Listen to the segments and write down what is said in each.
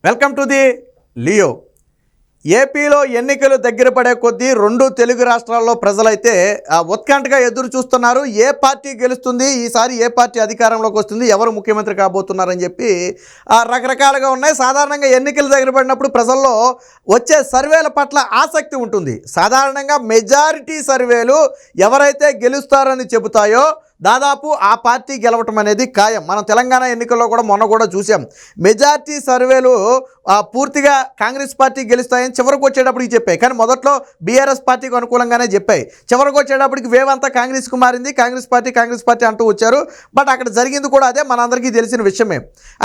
Welcome to the Leo. ఏపీలో ఎన్నికలు దగ్గర పడే కొద్దీ రెండు తెలుగు రాష్ట్రాల్లో ప్రజలైతే ఉత్కంఠగా ఎదురు చూస్తున్నారు. ఏ పార్టీ గెలుస్తుంది, ఈసారి ఏ పార్టీ అధికారంలోకి వస్తుంది, ఎవరు ముఖ్యమంత్రి కాబోతున్నారని చెప్పి రకరకాలుగా ఉన్నాయి. సాధారణంగా ఎన్నికలు దగ్గర పడినప్పుడు ప్రజల్లో వచ్చే సర్వేల పట్ల ఆసక్తి ఉంటుంది. సాధారణంగా మెజారిటీ సర్వేలు ఎవరైతే గెలుస్తారని చెబుతాయో దాదాపు ఆ పార్టీ గెలవటం అనేది ఖాయం. మనం తెలంగాణ ఎన్నికల్లో కూడా మొన్న కూడా చూసాం. మెజార్టీ సర్వేలు పూర్తిగా కాంగ్రెస్ పార్టీ గెలుస్తాయని చివరికి వచ్చేటప్పటికి చెప్పాయి. కానీ మొదట్లో బీఆర్ఎస్ పార్టీకి అనుకూలంగానే చెప్పాయి. చివరికి వచ్చేటప్పటికి వేవ్ అంతా కాంగ్రెస్కు మారింది. కాంగ్రెస్ పార్టీ అంటూ వచ్చారు. బట్ అక్కడ జరిగింది కూడా అదే, మనందరికీ తెలిసిన విషయమే.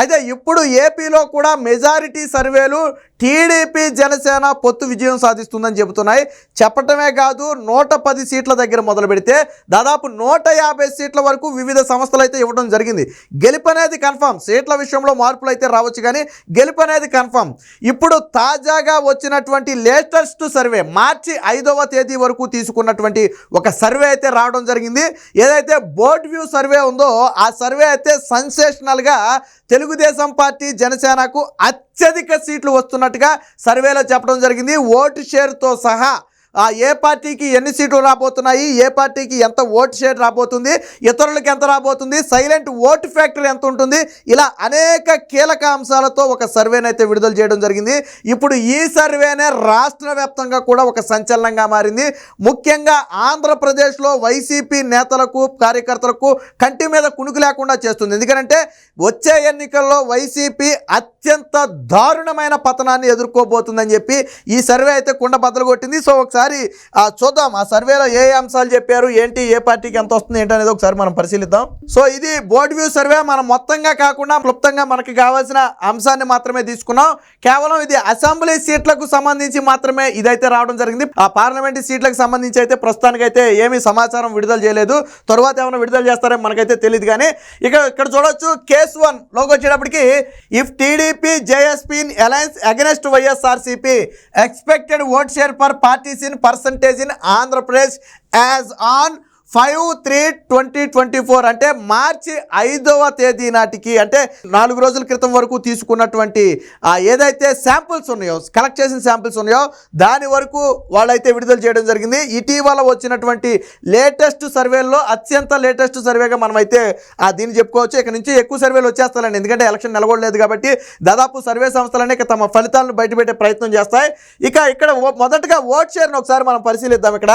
అయితే ఇప్పుడు ఏపీలో కూడా మెజారిటీ సర్వేలు టీడీపీ జనసేన పొత్తు విజయం సాధిస్తుందని చెబుతున్నాయి. చెప్పటమే కాదు, 110 సీట్ల దగ్గర మొదలు పెడితే దాదాపు 150 సీట్ల వరకు వివిధ సంస్థలు అయితే ఇవ్వడం జరిగింది. గెలుపు అనేది కన్ఫర్మ్. సీట్ల విషయంలో మార్పులు అయితే రావచ్చు, కానీ గెలుపు అనేది కన్ఫర్మ్. ఇప్పుడు తాజాగా వచ్చినటువంటి లేటెస్ట్ సర్వే మార్చి 5వ తేదీ వరకు తీసుకున్నటువంటి ఒక సర్వే అయితే రావడం జరిగింది. ఏదైతే బోర్డ్ వ్యూ సర్వే ఉందో ఆ సర్వే అయితే సెన్సేషనల్గా తెలుగుదేశం పార్టీ జనసేనకు అత్యధిక సీట్లు వస్తున్నట్టుగా సర్వేలో చెప్పడం జరిగింది. ఓటు షేర్తో సహా ఏ పార్టీకి ఎన్ని సీట్లు రాబోతున్నాయి, ఏ పార్టీకి ఎంత ఓటు షేర్ రాబోతుంది, ఇతరులకు ఎంత రాబోతుంది, సైలెంట్ ఓటు ఫ్యాక్టర్ ఎంత ఉంటుంది, ఇలా అనేక కీలక అంశాలతో ఒక సర్వేని అయితే విడుదల చేయడం జరిగింది. ఇప్పుడు ఈ సర్వేనే రాష్ట్ర వ్యాప్తంగా కూడా ఒక సంచలనంగా మారింది. ముఖ్యంగా ఆంధ్రప్రదేశ్లో వైసీపీ నేతలకు కార్యకర్తలకు కంటి మీద కునుకు లేకుండా చేస్తుంది. ఎందుకంటే వచ్చే ఎన్నికల్లో వైసీపీ అత్యంత దారుణమైన పతనాన్ని ఎదుర్కోబోతుందని చెప్పి ఈ సర్వే అయితే కుండ బద్దలు కొట్టింది. సో ఒకసారి చూద్దాం ఆ సర్వేలో ఏ అంశాలు చెప్పారు, ఏంటి, ఏ పార్టీకి ఎంత వస్తుంది ఏంటి అనేది ఒకసారి మనం పరిశీలిద్దాం. సో ఇది బోర్డ్ వ్యూ సర్వే. మనం మొత్తంగా కాకుండా క్లుప్తంగా మనకి కావాల్సిన అంశాన్ని మాత్రమే తీసుకున్నాం. కేవలం ఇది అసెంబ్లీ సీట్లకు సంబంధించి మాత్రమే ఇదైతే రావడం జరిగింది. ఆ పార్లమెంటరీ సీట్లకు సంబంధించి అయితే ప్రస్తుతానికైతే ఏమీ సమాచారం విడుదల చేయలేదు. తర్వాత ఏమైనా విడుదల చేస్తారో మనకైతే తెలియదు. కానీ ఇక్కడ చూడొచ్చు, కేస్ 1లోకి వచ్చేటప్పటికి if TDP JSP in alliance against YSRCP expected vote share for parties in percentage in Andhra Pradesh as on 5/3/2024 అంటే మార్చి 5వ తేదీ నాటికి, అంటే 4 రోజుల క్రితం వరకు తీసుకున్నటువంటి ఏదైతే శాంపుల్స్ ఉన్నాయో, కలెక్ట్ చేసిన శాంపుల్స్ ఉన్నాయో దాని వరకు వాళ్ళైతే విడుదల చేయడం జరిగింది. ఇటీవల వచ్చినటువంటి లేటెస్ట్ సర్వేల్లో అత్యంత లేటెస్ట్ సర్వేగా మనమైతే దీన్ని చెప్పుకోవచ్చు. ఇక నుంచి ఎక్కువ సర్వేలు వచ్చేస్తారండి, ఎందుకంటే ఎలక్షన్ నెలకొడలేదు కాబట్టి దాదాపు సర్వే సంస్థలనే తమ ఫలితాలను బయటపెట్టే ప్రయత్నం చేస్తాయి. ఇక్కడ మొదటగా ఓట్ షేర్ను ఒకసారి మనం పరిశీలిద్దాం. ఇక్కడ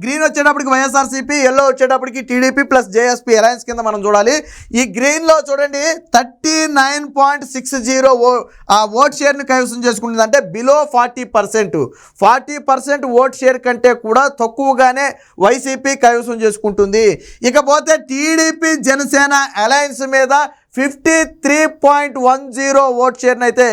గ్రీన్ వచ్చేటప్పటికి వైఎస్ఆర్సీపీ, ఎల్లో వచ్చేటప్పటికి టీడీపీ ప్లస్ జేఎస్పీ అలయన్స్ కింద మనం చూడాలి. ఈ గ్రీన్లో చూడండి 39.60 ఓట్ షేర్ని కైవసం చేసుకుంటుంది. అంటే బిలో 40% ఓట్ షేర్ కంటే కూడా తక్కువగానే వైసీపీ కైవసం చేసుకుంటుంది. ఇకపోతే టీడీపీ జనసేన అలయన్స్ మీద 53.10 ఓట్ షేర్ని అయితే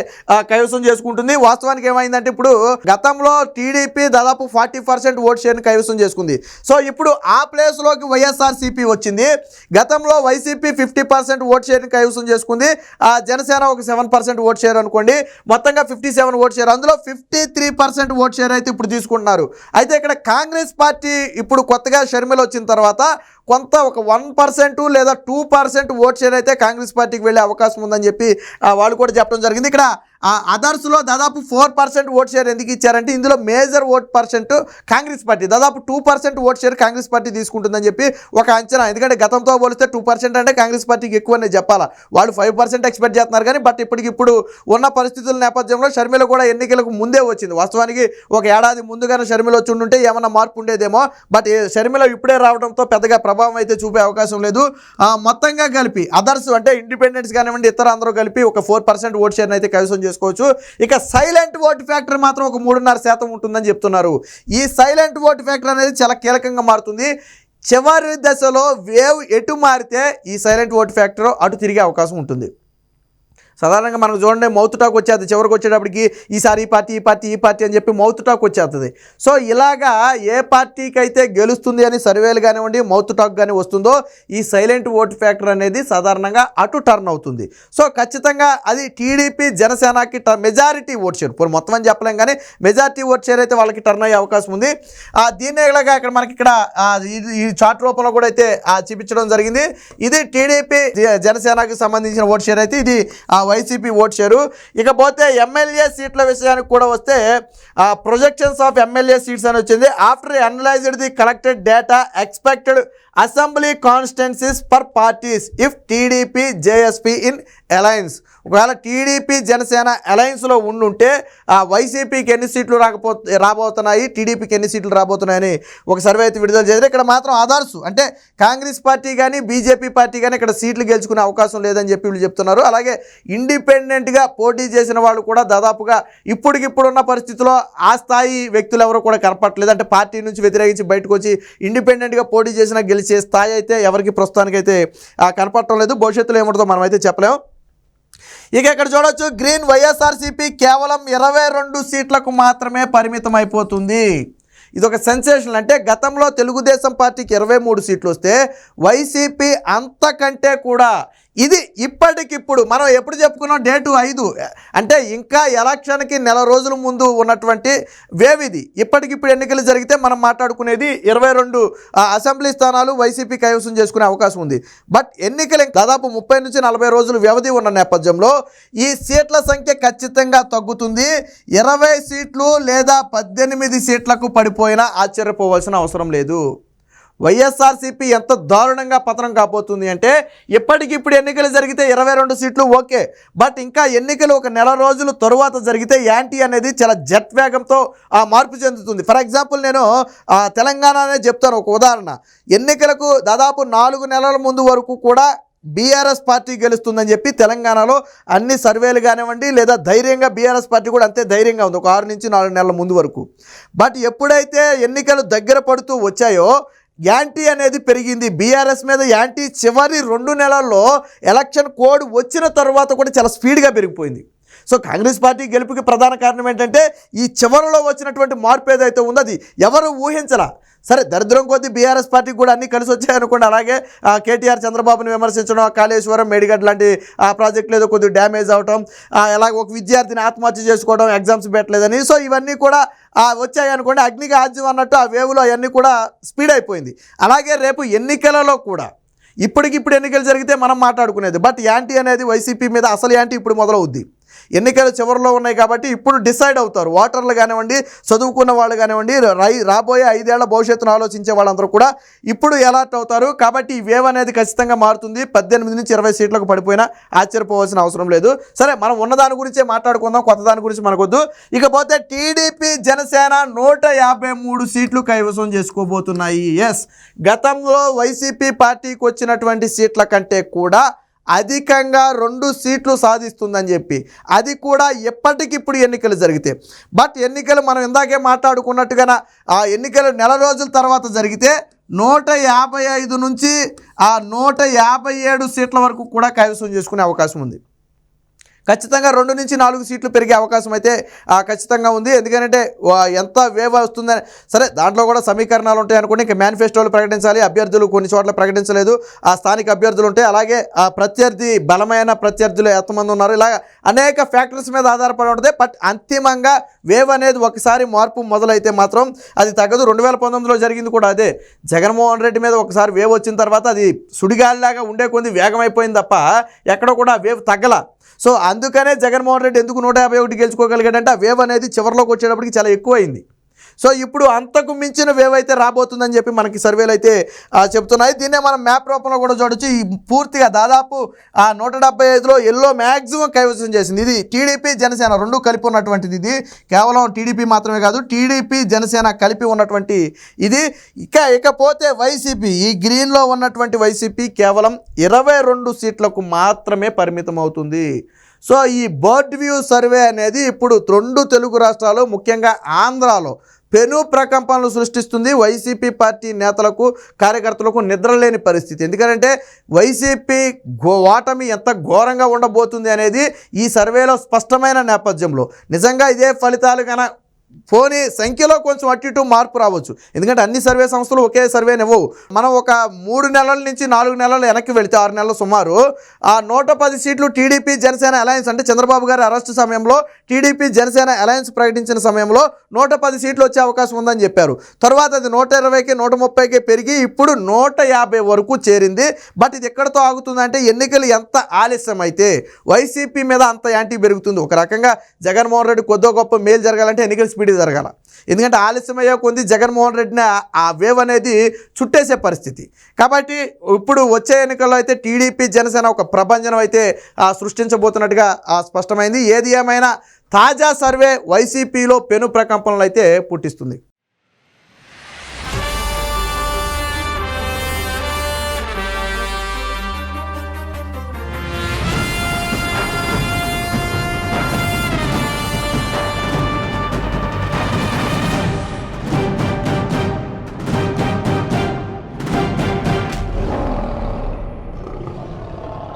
కైవసం చేసుకుంటుంది. వాస్తవానికి ఏమైందంటే ఇప్పుడు గతంలో టీడీపీ దాదాపు 40% ఓట్ షేర్ని కైవసం చేసుకుంది. సో ఇప్పుడు ఆ ప్లేస్లోకి వైఎస్ఆర్సీపీ వచ్చింది. గతంలో వైసీపీ 50% ఓట్ షేర్ని కైవసం చేసుకుంది. జనసేన ఒక 7% ఓట్ షేర్ అనుకోండి, మొత్తంగా 57 ఓట్ షేర్. అందులో 53% ఓట్ షేర్ అయితే ఇప్పుడు తీసుకుంటున్నారు. అయితే ఇక్కడ కాంగ్రెస్ పార్టీ ఇప్పుడు కొత్తగా షర్మిల వచ్చిన తర్వాత కొంత ఒక 1% లేదా 2% ఓట్ షేర్ అయితే కాంగ్రెస్ పార్టీకి వెళ్ళే అవకాశం ఉందని చెప్పి వాళ్ళు కూడా చెప్పడం జరిగింది. ఇక్కడ అదర్స్లో దాదాపు 4% ఓట్ షేర్ ఎందుకు ఇచ్చారంటే ఇందులో major vote percent Congress party, దాదాపు 2% ఓట్ షేర్ కాంగ్రెస్ పార్టీ తీసుకుంటుందని చెప్పి ఒక అంచనా. ఎందుకంటే గతంతో పోలిస్తే 2% అంటే కాంగ్రెస్ పార్టీకి ఎక్కువ అనేది చెప్పాలా. వాళ్ళు 5% ఎక్స్పెక్ట్ చేస్తున్నారు. కానీ బట్ ఇప్పటికిప్పుడు ఉన్న పరిస్థితుల నేపథ్యంలో షర్మిల కూడా ఎన్నికలకు ముందే వచ్చింది. వాస్తవానికి ఒక ఏడాది ముందుగానే షర్మిల వచ్చి ఉంటే ఏమన్నా మార్పు ఉండేదేమో. బట్ షర్మిల ఇప్పుడే రావడంతో పెద్దగా ప్రభావం అయితే చూపే అవకాశం లేదు. మొత్తంగా కలిపి అదర్స్ అంటే ఇండిపెండెంట్స్ కానివ్వండి, ఇతర అందరూ కలిపి ఒక 4% ఓట్ షేర్ని అయితే కైవసం చేసుకోవచ్చు. ఇక సైలెంట్ ఓట్ ఫ్యాక్టర్ మాత్రం ఒక 3.5% ఉంటుందని చెప్తున్నారు. ఈ సైలెంట్ ఓట్ ఫ్యాక్టర్ అనేది చాలా కీలకంగా మారుతుంది. చివరి దశలో వేవ్ ఎటు మారితే ఈ సైలెంట్ ఓట్ ఫ్యాక్టర్ అటు తిరిగే అవకాశం ఉంటుంది. సాధారణంగా మనకు చూడండి, మౌత్ టాక్ వచ్చేస్తుంది. చివరికి వచ్చేటప్పటికి ఈసారి ఈ పార్టీ అని చెప్పి మౌత్ టాక్ వచ్చేస్తుంది. సో ఇలాగా ఏ పార్టీకి అయితే గెలుస్తుంది అని సర్వేలు కానివ్వండి, మౌత్ టాక్ కానీ వస్తుందో ఈ సైలెంట్ ఓట్ ఫ్యాక్టర్ అనేది సాధారణంగా అటు టర్న్ అవుతుంది. సో ఖచ్చితంగా అది టీడీపీ జనసేనకి మెజారిటీ ఓట్ షేర్, ఇప్పుడు మొత్తం అని చెప్పలేం కానీ మెజారిటీ ఓట్ షేర్ అయితే వాళ్ళకి టర్న్ అయ్యే అవకాశం ఉంది. దీన్ని ఇలాగా ఇక్కడ మనకి ఈ చార్ట్ రూపంలో కూడా అయితే చూపించడం జరిగింది. ఇది టీడీపీ జనసేనకి సంబంధించిన ఓట్ షేర్ అయితే ఇది వైసీపీ ఓట్ షేరు. ఇకపోతే ఎమ్మెల్యే సీట్ల విషయానికి కూడా వస్తే ప్రొజెక్షన్స్ ఆఫ్ ఎమ్మెల్యే సీట్స్ అని వచ్చింది. After analysed the collected data expected assembly constituencies per parties if TDP JSP in alliance. ఒకవేళ టీడీపీ జనసేన అలయన్స్లో ఉండుంటే వైసీపీకి ఎన్ని సీట్లు రాబోతున్నాయి, టీడీపీకి ఎన్ని సీట్లు రాబోతున్నాయని ఒక సర్వే అయితే విడుదల చేశారు. ఇక్కడ మాత్రం ఆధార్స్ అంటే కాంగ్రెస్ పార్టీ కానీ బీజేపీ పార్టీ కానీ ఇక్కడ సీట్లు గెలుచుకునే అవకాశం లేదని చెప్పి వీళ్ళు చెప్తున్నారు. అలాగే ఇండిపెండెంట్గా పోటీ చేసిన వాళ్ళు కూడా దాదాపుగా ఇప్పుడున్న పరిస్థితుల్లో ఆ స్థాయి వ్యక్తులు ఎవరు కూడా కనపట్లేదు. అంటే పార్టీ నుంచి వ్యతిరేకించి బయటకు వచ్చి ఇండిపెండెంట్గా పోటీ చేసిన గెలిచే స్థాయి అయితే ఎవరికి ప్రస్తుతానికైతే కనపడటం లేదు. భవిష్యత్తులో ఏముంటుందో మనం అయితే చెప్పలేము. ఇక ఇక్కడ చూడొచ్చు, గ్రీన్ వైఎస్ఆర్సీపీ కేవలం 22 సీట్లకు మాత్రమే పరిమితం అయిపోతుంది. ఇది ఒక సెన్సేషన్. అంటే గతంలో తెలుగుదేశం పార్టీకి 23 సీట్లు వస్తే వైసీపీ అంతకంటే కూడా ఇది ఇప్పటికిప్పుడు మనం ఎప్పుడు చెప్పుకున్నాం, డేటు 5 అంటే ఇంకా ఎలక్షన్కి నెల రోజుల ముందు ఉన్నటువంటి వేవ్ ఇది. ఇప్పటికిప్పుడు ఎన్నికలు జరిగితే మనం మాట్లాడుకునేది 22 అసెంబ్లీ స్థానాలు వైసీపీ కైవసం చేసుకునే అవకాశం ఉంది. బట్ ఎన్నికలు దాదాపు 30 నుంచి 40 రోజులు వ్యవధి ఉన్న నేపథ్యంలో ఈ సీట్ల సంఖ్య ఖచ్చితంగా తగ్గుతుంది. 20 సీట్లు లేదా 18 సీట్లకు పడిపోయినా ఆశ్చర్యపోవాల్సిన అవసరం లేదు. వైఎస్ఆర్సీపీ ఎంత దారుణంగా పతనం కాబోతుంది అంటే ఇప్పటికిప్పుడు ఎన్నికలు జరిగితే 22 సీట్లు ఓకే, బట్ ఇంకా ఎన్నికలు ఒక నెల రోజుల తరువాత జరిగితే యాంటీ అనేది చాలా జెట్ వేగంతో మార్పు చెందుతుంది. ఫర్ ఎగ్జాంపుల్ నేను తెలంగాణనే చెప్తాను ఒక ఉదాహరణ. ఎన్నికలకు దాదాపు 4 నెలల ముందు వరకు కూడా బీఆర్ఎస్ పార్టీ గెలుస్తుందని చెప్పి తెలంగాణలో అన్ని సర్వేలు కానివ్వండి లేదా ధైర్యంగా బీఆర్ఎస్ పార్టీ కూడా అంతే ధైర్యంగా ఉంది ఒక 6 నుంచి 4 నెలల ముందు వరకు. బట్ ఎప్పుడైతే ఎన్నికలు దగ్గర పడుతూ వచ్చాయో యాంటీ అనేది పెరిగింది. బీఆర్ఎస్ మీద యాంటీ చివరి 2 నెలల్లో ఎలక్షన్ కోడ్ వచ్చిన తర్వాత కూడా చాలా స్పీడ్గా పెరిగిపోయింది. సో కాంగ్రెస్ పార్టీ గెలుపుకి ప్రధాన కారణం ఏంటంటే ఈ చివరిలో వచ్చినటువంటి మార్పు ఏదైతే ఉందో అది ఎవరు ఊహించరా. సరే దరిద్రం కొద్దీ బీఆర్ఎస్ పార్టీకి కూడా అన్నీ కలిసి వచ్చాయనుకోండి. అలాగే కేటీఆర్ చంద్రబాబుని విమర్శించడం, కాళేశ్వరం మేడిగడ్డ లాంటి ప్రాజెక్టులు ఏదో కొద్దిగా డ్యామేజ్ అవటం, అలాగే ఒక విద్యార్థిని ఆత్మహత్య చేసుకోవడం, ఎగ్జామ్స్ పెట్టలేదని, సో ఇవన్నీ కూడా వచ్చాయనుకోండి. అగ్నికి ఆజ్యం అన్నట్టు ఆ వేవులో అవన్నీ కూడా స్పీడ్ అయిపోయింది. అలాగే రేపు ఎన్నికలలో కూడా ఇప్పటికిప్పుడు ఎన్నికలు జరిగితే మనం మాట్లాడుకునేది, బట్ యాంటీ అనేది వైసీపీ మీద అసలు యాంటీ ఇప్పుడు మొదలవుద్ది. ఎన్నికలు చివరిలో ఉన్నాయి కాబట్టి ఇప్పుడు డిసైడ్ అవుతారు ఓటర్లు కానివ్వండి, చదువుకున్న వాళ్ళు కానివ్వండి, రాబోయే 5 ఏళ్ల భవిష్యత్తును ఆలోచించే వాళ్ళందరూ కూడా ఇప్పుడు ఎలర్ట్ అవుతారు. కాబట్టి ఈ వేవ్ అనేది ఖచ్చితంగా మారుతుంది. 18 నుంచి 20 సీట్లకు పడిపోయినా ఆశ్చర్యపోవాల్సిన అవసరం లేదు. సరే మనం ఉన్నదాని గురించే మాట్లాడుకుందాం, కొత్త దాని గురించి మనకొద్దు. ఇకపోతే టీడీపీ జనసేన 153 సీట్లు కైవసం చేసుకోబోతున్నాయి. ఎస్, గతంలో వైసీపీ పార్టీకి వచ్చినటువంటి సీట్ల కంటే కూడా అధికంగా 2 సీట్లు సాధిస్తుందని చెప్పి, అది కూడా ఎప్పటికిప్పుడు ఎన్నికలు జరిగితే. బట్ ఎన్నికలు మనం ఇందాకే మాట్లాడుకున్నట్టుగా ఆ ఎన్నికలు నెల రోజుల తర్వాత జరిగితే 155 నుంచి 157 సీట్ల వరకు కూడా కైవసం చేసుకునే అవకాశం ఉంది. ఖచ్చితంగా 2 నుంచి 4 సీట్లు పెరిగే అవకాశం అయితే ఖచ్చితంగా ఉంది. ఎందుకంటే ఎంత వేవ్ వస్తుందని, సరే దాంట్లో కూడా సమీకరణాలు ఉంటాయి అనుకోండి. ఇంకా మేనిఫెస్టోలు ప్రకటించాలి, అభ్యర్థులు కొన్ని చోట్ల ప్రకటించలేదు, ఆ స్థానిక అభ్యర్థులు ఉంటాయి, అలాగే ఆ ప్రత్యర్థి బలమైన ప్రత్యర్థులు ఎంతమంది ఉన్నారు, ఇలాగ అనేక ఫ్యాక్టర్స్ మీద ఆధారపడి ఉంటుంది. బట్ అంతిమంగా వేవ్ అనేది ఒకసారి మార్పు మొదలైతే మాత్రం అది తగ్గదు. 2019లో జరిగింది కూడా అదే. జగన్మోహన్ రెడ్డి మీద ఒకసారి వేవ్ వచ్చిన తర్వాత అది సుడిగాలిలాగా ఉండే కొద్ది వేగమైపోయింది తప్ప ఎక్కడ కూడా వేవ్ తగ్గల. సో అందుకనే జగన్మోహన్ రెడ్డి ఎందుకు 151 గెలుచుకోగలిగాడంటే ఆ వేవ్ అనేది చివరిలోకి వచ్చేటప్పటికి చాలా ఎక్కువైంది. సో ఇప్పుడు అంతకు మించిన వేవ్ అయితే రాబోతుందని చెప్పి మనకి సర్వేలు అయితే చెప్తున్నాయి. దీన్నే మనం మ్యాప్ రూపంలో కూడా చూడొచ్చు. ఈ పూర్తిగా దాదాపు 175లో ఎల్లో మ్యాక్సిమం కైవసం చేసింది. ఇది టీడీపీ జనసేన 2 కలిపి ఉన్నటువంటిది. ఇది కేవలం టీడీపీ మాత్రమే కాదు, టీడీపీ జనసేన కలిపి ఉన్నటువంటి ఇది. ఇకపోతే వైసీపీ, ఈ గ్రీన్లో ఉన్నటువంటి వైసీపీ కేవలం 22 సీట్లకు మాత్రమే పరిమితం అవుతుంది. సో ఈ బర్డ్ వ్యూ సర్వే అనేది ఇప్పుడు 2 తెలుగు రాష్ట్రాలు, ముఖ్యంగా ఆంధ్రాలో పెను ప్రకంపనలు సృష్టిస్తుంది. వైసీపీ పార్టీ నేతలకు, కార్యకర్తలకు నిద్రలేని పరిస్థితి. ఎందుకంటే వైసీపీ ఓటమి ఎంత ఘోరంగా ఉండబోతుంది అనేది ఈ సర్వేలో స్పష్టమైన నేపథ్యంలో నిజంగా ఇదే ఫలితాలు కన్నా పోనీ సంఖ్యలో కొంచెం అటు ఇటు మార్పు రావచ్చు, ఎందుకంటే అన్ని సర్వే సంస్థలు ఒకే సర్వేని ఇవ్వవు. మనం ఒక 3 నెలల నుంచి 4 నెలలు వెనక్కి వెళితే 6 నెలలు సుమారు ఆ 110 సీట్లు టీడీపీ జనసేన అలయన్స్, అంటే చంద్రబాబు గారి అరెస్టు సమయంలో టీడీపీ జనసేన అలయన్స్ ప్రకటించిన సమయంలో 110 సీట్లు వచ్చే అవకాశం ఉందని చెప్పారు. తర్వాత అది 120కి 130కి పెరిగి ఇప్పుడు 150 వరకు చేరింది. బట్ ఇది ఎక్కడితో ఆగుతుందంటే ఎన్నికలు ఎంత ఆలస్యం అయితే వైసీపీ మీద అంత యాంటీ పెరుగుతుంది. ఒక రకంగా జగన్మోహన్ రెడ్డి కొద్దో గొప్ప మేలు జరగాలంటే ఎన్నికల స్పీడ్ జరగాల, ఎందుకంటే ఆలస్యం అయ్యే కొద్ది జగన్మోహన్ రెడ్డిని ఆ వేవ్ అనేది చుట్టేసే పరిస్థితి. కాబట్టి ఇప్పుడు వచ్చే ఎన్నికల్లో అయితే టీడీపీ జనసేన ఒక ప్రభంజనం అయితే సృష్టించబోతున్నట్టుగా స్పష్టమైంది. ఏది ఏమైనా తాజా సర్వే వైసీపీలో పెను ప్రకంపనలు అయితే పుట్టిస్తుంది.